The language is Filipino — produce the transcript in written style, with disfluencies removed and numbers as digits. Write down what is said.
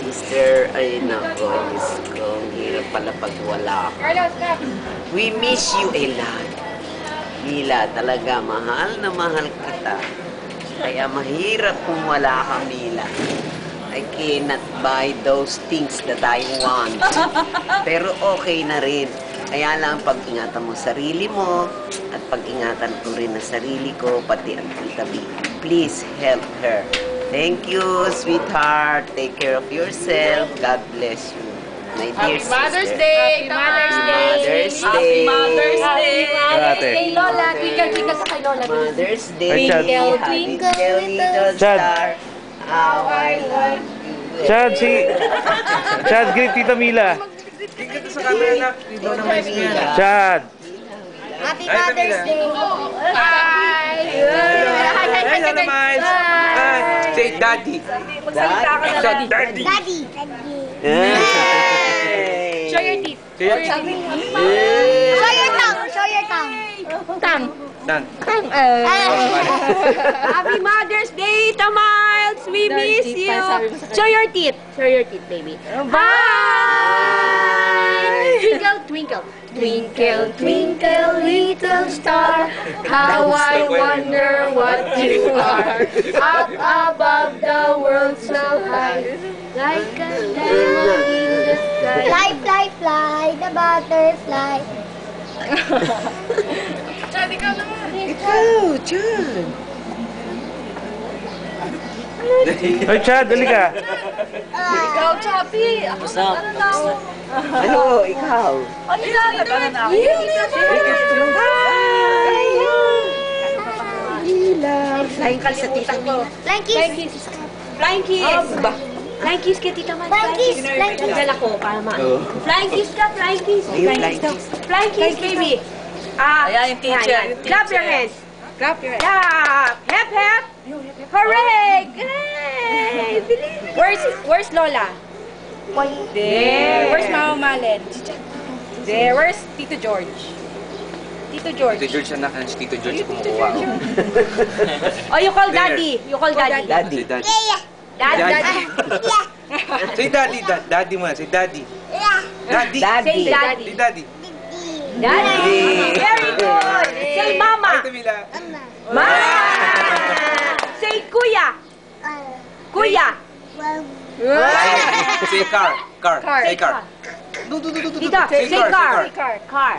Sister, ay nako, Diyos ko, ang hirap pala pag wala ka. We miss you a lot. Mila, talaga, mahal na mahal kita. Kaya mahirap kung wala ka, Mila. I cannot buy those things that I want. Pero okay na rin. Kaya lang, pag-ingatan mo sarili mo, at pag-ingatan ko rin na sarili ko, pati ang tita B. Please help her. Thank you, sweetheart. Take care of yourself. God bless you. My dear sister. Mother's Day! Mother's Day! Happy Mother's Day! Kay Lola, twinkle-twinkle sa kay Lola. Mother's Day! Twinkle, twinkle, little star, how I love you. Chad, Chad, greet Tita Mila. Tingnan sa camera na. Dito na may Mila. Chad. Happy Mother's Day! Bye! Hi, Lola Miles. Hi. Say Daddy. Magsalita ka na, Daddy. Daddy. Daddy! Hey. Show your teeth. Say your Show your tongue! Show your tongue! Tongue! Done. Happy Mother's Day, Miles! We miss you! Show your teeth! Show your teeth, baby. Bye! Twinkle, twinkle. Twinkle, twinkle, little star, how I wonder what you are. Up above the world so high, like a diamond in the sky. Fly, fly, fly, the butterfly. Chad, ikaw naman. Ikaw, Chad. Hoy, Chad, dali ka. Ikaw, Chappy. Ako sa ano na ako. Ano, ikaw? Ano na? Ano na ako? Flying kiss sa tita mo. Flying kiss. Flying kiss. Flying kiss kay Tita Man. Flying kiss. Flying kiss. Dala ko para Flying kiss ka, flying kiss. Ayun, flying kiss. Flying kiss, baby. Ayan yung teacher. Clap your hands. Clap your hands. Clap. Hep, hep. Hooray! Hey! Where's Lola? There. Where's Mama Malen? There. Where's Tito George? Tito George. Tito George anak na si Tito George kumukuha. Oh, you call Daddy. You call Daddy. Daddy. Daddy. Daddy. Say Daddy. Daddy mo. Say Daddy. Daddy. Say Daddy. Say Daddy. Daddy. Very good. Say Mama. Hi, Mila. Mama. Say Kuya. Kuya. Say car. Car. Say car. Dito. Say car. Car. Car.